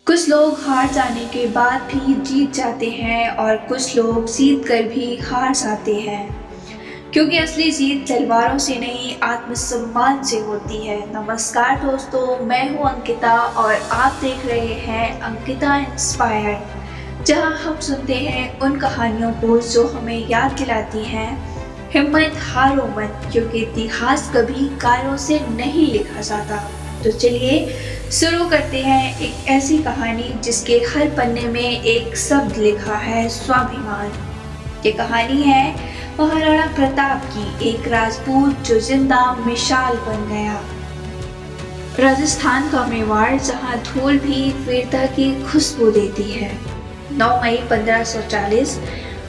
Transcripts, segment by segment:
कुछ लोग हार जाने के बाद भी जीत जाते हैं और कुछ लोग जीत कर भी हार जाते हैं, क्योंकि असली जीत तलवारों से नहीं आत्मसम्मान से होती है। नमस्कार दोस्तों, मैं हूं अंकिता और आप देख रहे हैं अंकिता इंस्पायर्ड, जहां हम सुनते हैं उन कहानियों को जो हमें याद दिलाती हैं हिम्मत हारो मत, क्योंकि इतिहास कभी कारों से नहीं लिखा जाता। तो चलिए शुरू करते हैं एक ऐसी कहानी जिसके हर पन्ने में एक शब्द लिखा है स्वाभिमान। ये कहानी है महाराणा प्रताप की, एक राजपूत जो जिंदा मिसाल बन गया। राजस्थान का मेवाड़, जहां धूल भी वीरता की खुशबू देती है। 9 मई 1540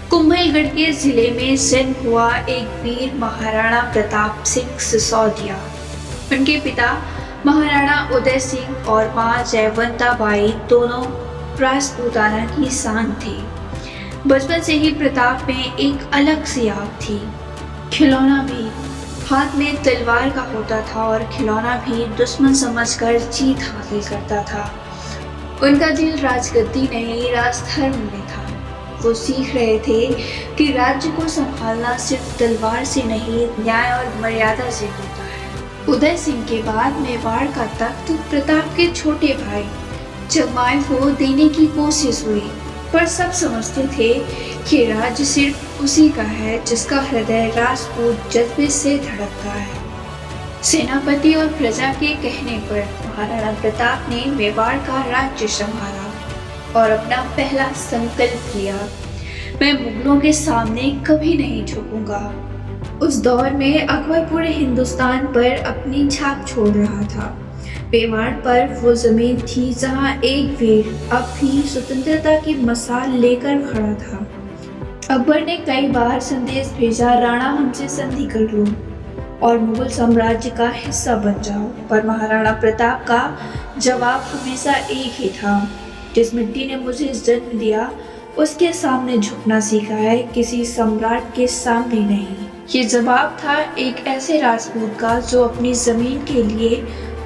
कुंभलगढ़ के जिले में जन्म हुआ एक वीर महाराणा प्रताप सिंह सिसोदिया। उनके पिता महाराणा उदय सिंह और मां जयवंता बाई दोनों राजपूताना की शान थे। बचपन से ही प्रताप में एक अलग सी आग थी। खिलौना भी हाथ में तलवार का होता था और खिलौना भी दुश्मन समझकर जीत हासिल करता था। उनका दिल राजगद्दी नहीं, राजधर्म में था। वो सीख रहे थे कि राज्य को संभालना सिर्फ तलवार से नहीं, न्याय और मर्यादा से होता है। उदय सिंह के बाद मेवाड़ का तख्त प्रताप के छोटे भाई जमाई को देने की कोशिश हुई, पर सब समझते थे कि राज्य सिर्फ उसी का है जिसका हृदय राजपूत जज्बे से धड़कता है। सेनापति और प्रजा के कहने पर महाराणा प्रताप ने मेवाड़ का राज्य संभाला और अपना पहला संकल्प लिया, मैं मुगलों के सामने कभी नहीं झुकूंगा। उस दौर में अकबर पूरे हिंदुस्तान पर अपनी छाप छोड़ रहा था। मेवाड़ पर वो जमीन थी जहां एक वीर अब भी स्वतंत्रता की मसाल लेकर खड़ा था। अकबर ने कई बार संदेश भेजा, राणा हमसे संधि कर लो और मुगल साम्राज्य का हिस्सा बन जाओ, पर महाराणा प्रताप का जवाब हमेशा एक ही था, जिस मिट्टी ने मुझे जन्म दिया उसके सामने झुकना सीखा है, किसी सम्राट के सामने नहीं। ये जवाब था एक ऐसे राजपूत का जो अपनी जमीन के लिए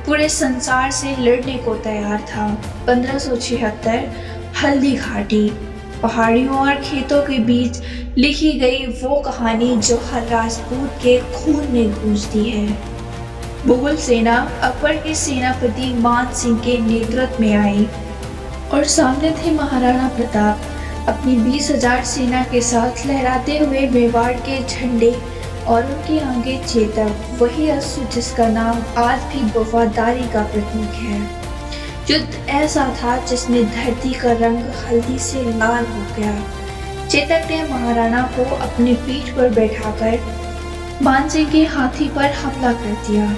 पूरे संसार से लड़ने को तैयार था। 1576 हल्दी घाटी, पहाड़ियों और खेतों के बीच लिखी गई वो कहानी जो हर राजपूत के खून में गूंजती है। मुगल सेना अकबर के सेनापति मान सिंह के नेतृत्व में आई और सामने थे महाराणा प्रताप अपनी 20,000 सेना के साथ लहराते हुए मेवाड़ के झंडे, और उनके आगे चेतक, वही अश्व जिसका नाम आज भी वफादारी का प्रतीक है। युद्ध ऐसा था जिसमें धरती का रंग हल्दी से लाल हो गया। चेतक ने महाराणा को अपनी पीठ पर बैठाकर मानसिंह के हाथी पर हमला कर दिया।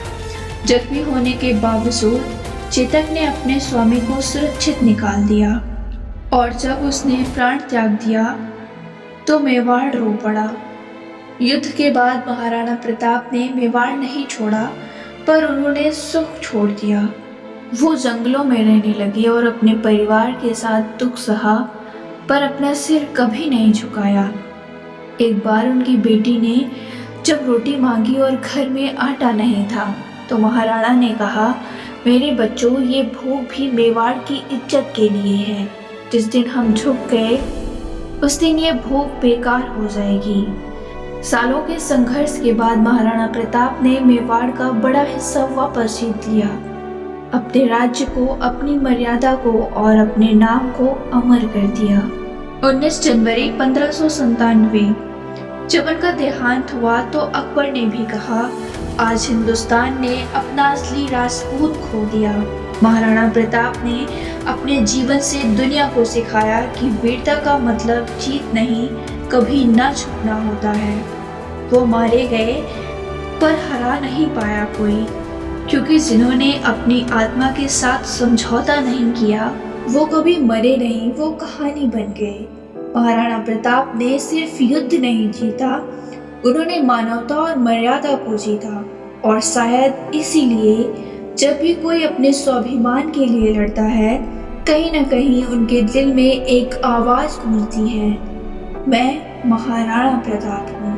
जख्मी होने के बावजूद चेतक ने अपने स्वामी को सुरक्षित निकाल दिया, और जब उसने प्राण त्याग दिया तो मेवाड़ रो पड़ा। युद्ध के बाद महाराणा प्रताप ने मेवाड़ नहीं छोड़ा, पर उन्होंने सुख छोड़ दिया। वो जंगलों में रहने लगे और अपने परिवार के साथ दुख सहा, पर अपना सिर कभी नहीं झुकाया। एक बार उनकी बेटी ने जब रोटी मांगी और घर में आटा नहीं था, तो महाराणा ने कहा, मेरे बच्चों, ये भूख भी मेवाड़ की इज्जत के लिए है। जिस दिन हम झुक गए उस दिन ये भूख बेकार हो जाएगी। सालों के संघर्ष के बाद महाराणा प्रताप ने मेवाड़ का बड़ा हिस्सा वापस जीत लिया, अपने राज्य को, अपनी मर्यादा को और अपने नाम को अमर कर दिया। 19 जनवरी 1597 जब उनका देहांत हुआ तो अकबर ने भी कहा, आज हिंदुस्तान ने अपना असली राजपूत खो दिया। महाराणा प्रताप ने अपने जीवन से दुनिया को सिखाया कि वीरता का मतलब जीत नहीं, कभी न झुकना होता है। वो मारे गए पर हरा नहीं पाया कोई, क्योंकि जिन्होंने अपनी आत्मा के साथ समझौता नहीं किया वो कभी मरे नहीं, वो कहानी बन गए। महाराणा प्रताप ने सिर्फ युद्ध नहीं जीता, उन्होंने मानवता और मर्यादा को जीता। और शायद इसीलिए जब भी कोई अपने स्वाभिमान के लिए लड़ता है, कहीं न कहीं उनके दिल में एक आवाज गूंजती है, मैं महाराणा प्रताप हूँ।